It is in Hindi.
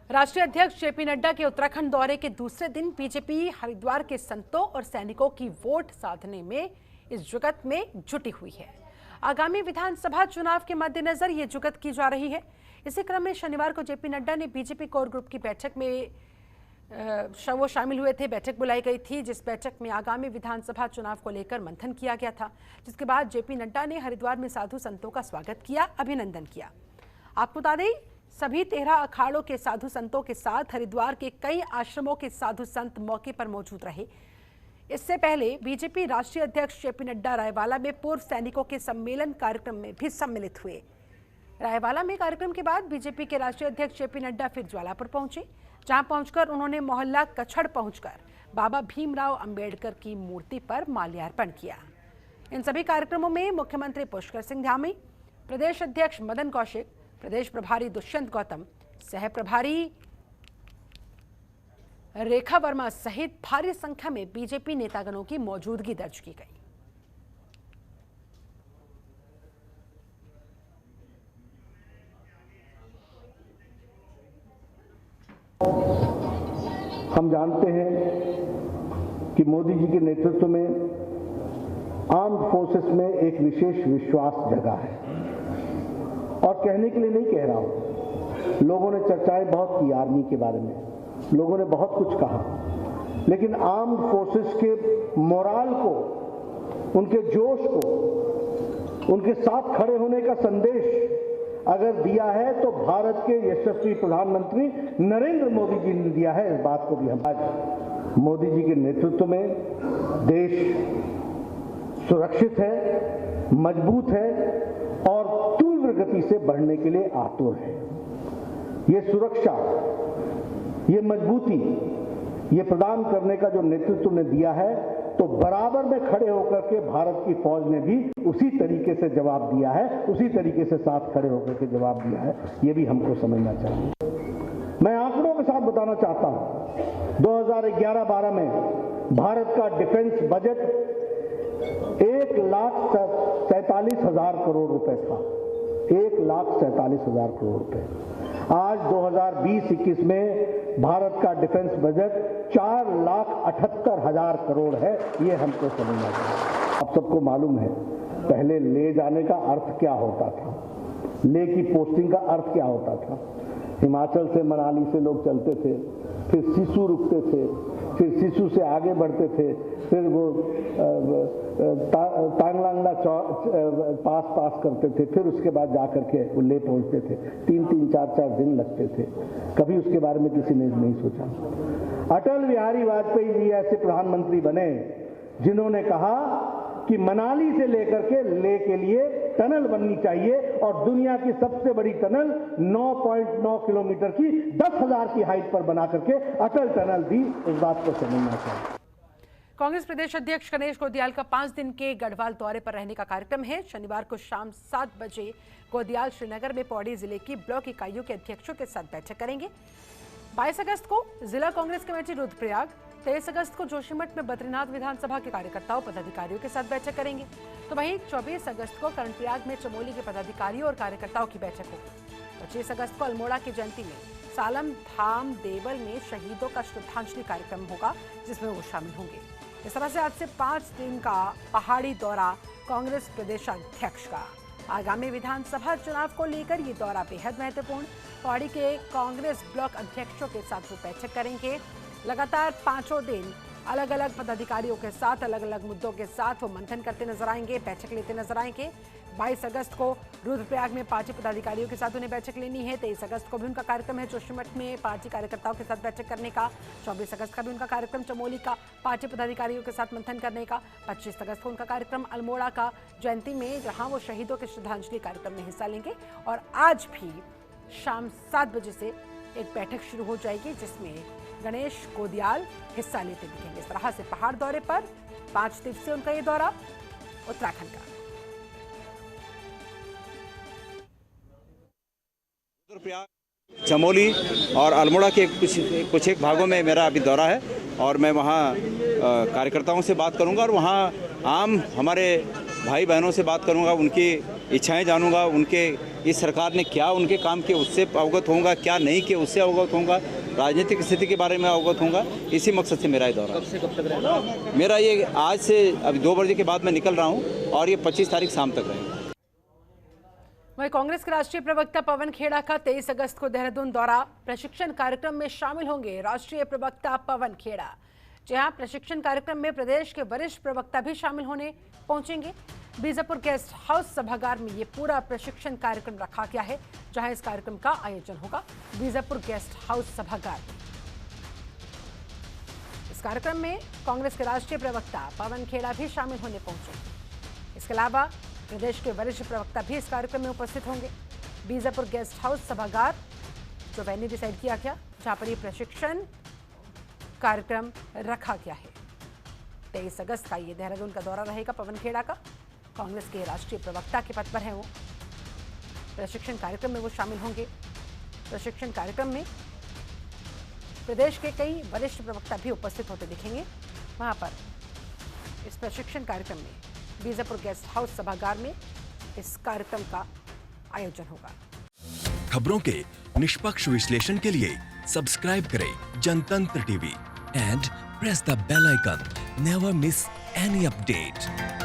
राष्ट्रीय अध्यक्ष जेपी नड्डा के उत्तराखंड दौरे के दूसरे दिन बीजेपी हरिद्वार के संतों और सैनिकों की वोट साधने में इस जुगत में जुटी हुई है। आगामी विधानसभा चुनाव के मद्देनजर ये जुगत की जा रही है। इसी क्रम में शनिवार को जेपी नड्डा ने बीजेपी कोर ग्रुप की बैठक में वो शामिल हुए थे। बैठक बुलाई गई थी, जिस बैठक में आगामी विधानसभा चुनाव को लेकर मंथन किया गया था, जिसके बाद जेपी नड्डा ने हरिद्वार में साधु संतों का स्वागत किया, अभिनंदन किया। आपको बता दें, सभी 13 अखाड़ों के साधु संतों के साथ हरिद्वार के कई आश्रमों के साधु संत मौके पर मौजूद रहे। इससे पहले बीजेपी राष्ट्रीय अध्यक्ष जेपी नड्डा रायवाला में पूर्व सैनिकों के सम्मेलन कार्यक्रम में भी सम्मिलित हुए। रायवाला में कार्यक्रम के बाद बीजेपी के राष्ट्रीय अध्यक्ष जेपी नड्डा फिर ज्वालापुर पहुंचे, जहां पहुंचकर उन्होंने मोहल्ला कछड़ पहुंचकर बाबा भीमराव अंबेडकर की मूर्ति पर माल्यार्पण किया। इन सभी कार्यक्रमों में मुख्यमंत्री पुष्कर सिंह धामी, प्रदेश अध्यक्ष मदन कौशिक, प्रदेश प्रभारी दुष्यंत गौतम, सह प्रभारी रेखा वर्मा सहित भारी संख्या में बीजेपी नेतागणों की मौजूदगी दर्ज की गई। हम जानते हैं कि मोदी जी के नेतृत्व में आर्म्ड फोर्सेस में एक विशेष विश्वास जगा है, और कहने के लिए नहीं कह रहा हूं। लोगों ने चर्चाएं बहुत की आर्मी के बारे में, लोगों ने बहुत कुछ कहा, लेकिन आर्म्ड फोर्सेस के मोराल को, उनके जोश को, उनके साथ खड़े होने का संदेश अगर दिया है तो भारत के यशस्वी प्रधानमंत्री नरेंद्र मोदी जी ने दिया है। इस बात को भी हम आज मोदी जी के नेतृत्व में देश सुरक्षित है, मजबूत है और तीव्र गति से बढ़ने के लिए आतुर है। ये सुरक्षा, ये मजबूती, ये प्रदान करने का जो नेतृत्व ने दिया है, तो बराबर में खड़े होकर के भारत की फौज ने भी उसी तरीके से जवाब दिया है, उसी तरीके से साथ खड़े होकर के जवाब दिया है। ये भी हमको समझना चाहिए। मैं आंकड़ों के साथ बताना चाहता हूं, 2011-12 में भारत का डिफेंस बजट 1,47,000 करोड़ रुपए था। 1,47,000 करोड़ रुपए। आज 2020-21 में भारत का डिफेंस बजट 4,78,000 करोड़ है। ये हमको समझना चाहिए। आप सबको मालूम है पहले ले जाने का अर्थ क्या होता था, ले की पोस्टिंग का अर्थ क्या होता था। हिमाचल से मनाली से लोग चलते थे, फिर सिसु रुकते थे, फिर सिसु से आगे बढ़ते थे, फिर वो तांगलांगला पास करते थे, फिर उसके बाद जाकर के वो ले पहुंचते थे। 3-3, 4-4 दिन लगते थे। कभी उसके बारे में किसी ने नहीं सोचा। अटल बिहारी वाजपेयी जी ऐसे प्रधानमंत्री बने जिन्होंने कहा कि मनाली से लेकर के ले के लिए टनल बननी चाहिए, और दुनिया की सबसे बड़ी टनल 9.9 किलोमीटर की 10,000 की हाइट पर बना करके अटल टनल दी। इस बात को समझना चाहिए। कांग्रेस प्रदेश अध्यक्ष गणेश गोदियाल का 5 दिन के गढ़वाल दौरे पर रहने का कार्यक्रम है। शनिवार को शाम 7 बजे गोदियाल श्रीनगर में पौड़ी जिले की ब्लॉक इकाइयों के अध्यक्षों के साथ बैठक करेंगे। 22 अगस्त को जिला कांग्रेस कमेटी रुद्रप्रयाग, 23 अगस्त को जोशीमठ में बद्रीनाथ विधानसभा के कार्यकर्ताओं पदाधिकारियों के साथ बैठक करेंगे। तो वहीं 24 अगस्त को कर्णप्रयाग में चमोली के पदाधिकारियों और कार्यकर्ताओं की बैठक होगी। 25 अगस्त को अल्मोड़ा की जयंती में सालम धाम देवल में शहीदों का श्रद्धांजलि कार्यक्रम होगा, जिसमें वो शामिल होंगे। इस तरह से आज से 5 दिन का पहाड़ी दौरा कांग्रेस प्रदेशाध्यक्ष का। आगामी विधानसभा चुनाव को लेकर ये दौरा बेहद महत्वपूर्ण। पौड़ी के कांग्रेस ब्लॉक अध्यक्षों के साथ वो बैठक करेंगे। लगातार 5 दिन अलग अलग पदाधिकारियों के साथ, अलग अलग मुद्दों के साथ वो मंथन करते नजर आएंगे, बैठक लेते नजर आएंगे। 22 अगस्त को रुद्रप्रयाग में पार्टी पदाधिकारियों के साथ उन्हें बैठक लेनी है। 23 अगस्त को भी उनका कार्यक्रम है जोशीमठ में पार्टी कार्यकर्ताओं के साथ बैठक करने का। 24 अगस्त का भी उनका कार्यक्रम चमोली का पार्टी पदाधिकारियों के साथ मंथन करने का। 25 अगस्त को उनका कार्यक्रम अल्मोड़ा का जयंती में, जहां वो शहीदों के श्रद्धांजलि कार्यक्रम में हिस्सा लेंगे। और आज भी शाम 7 बजे से एक बैठक शुरू हो जाएगी, जिसमें गणेश गोदियाल हिस्सा लेते दिखेंगे। इस तरह से पहाड़ दौरे पर 5 दिवसीय उनका ये दौरा उत्तराखंड का। चमोली और अल्मोड़ा के कुछ एक भागों में मेरा अभी दौरा है, और मैं वहाँ कार्यकर्ताओं से बात करूँगा, और वहाँ आम हमारे भाई बहनों से बात करूँगा, उनकी इच्छाएं जानूंगा, उनके इस सरकार ने क्या उनके काम किए उससे अवगत होऊंगा, क्या नहीं किए उससे अवगत होऊंगा, राजनीतिक स्थिति के बारे में अवगत होऊंगा। इसी मकसद से मेरा ये दौरा। कब से कब तक रहेगा? मेरा ये आज से अभी 2 बजे के बाद मैं निकल रहा हूँ और ये 25 तारीख शाम तक रहेगा। वहीं कांग्रेस के राष्ट्रीय प्रवक्ता पवन खेड़ा का 23 अगस्त को देहरादून दौरा, प्रशिक्षण कार्यक्रम में शामिल होंगे राष्ट्रीय प्रवक्ता पवन खेड़ा। जहां प्रशिक्षण कार्यक्रम में प्रदेश के वरिष्ठ प्रवक्ता भी शामिल होने पहुंचेंगे। बीजापुर गेस्ट हाउस सभागार में ये पूरा प्रशिक्षण कार्यक्रम रखा गया है, जहां इस कार्यक्रम का आयोजन होगा बीजापुर गेस्ट हाउस सभागार में। इस कार्यक्रम में कांग्रेस के राष्ट्रीय प्रवक्ता पवन खेड़ा भी शामिल होने पहुंचे। इसके अलावा प्रदेश के वरिष्ठ प्रवक्ता भी इस कार्यक्रम में उपस्थित होंगे। बीजापुर गेस्ट हाउस सभागार जो वेन्यू डिसाइड किया गया, जहां पर ये प्रशिक्षण कार्यक्रम रखा गया है। 23 अगस्त का ये देहरादून का दौरा रहेगा पवन खेड़ा का। कांग्रेस के राष्ट्रीय प्रवक्ता के पद पर हैं वो। प्रशिक्षण कार्यक्रम में वो शामिल होंगे। प्रशिक्षण कार्यक्रम में प्रदेश के कई वरिष्ठ प्रवक्ता भी उपस्थित होते दिखेंगे। वहां पर इस प्रशिक्षण कार्यक्रम में बीजापुर गेस्ट हाउस सभागार में इस कार्यक्रम का आयोजन होगा। खबरों के निष्पक्ष विश्लेषण के लिए सब्सक्राइब करें Jantantra TV and press the bell icon. Never miss any update.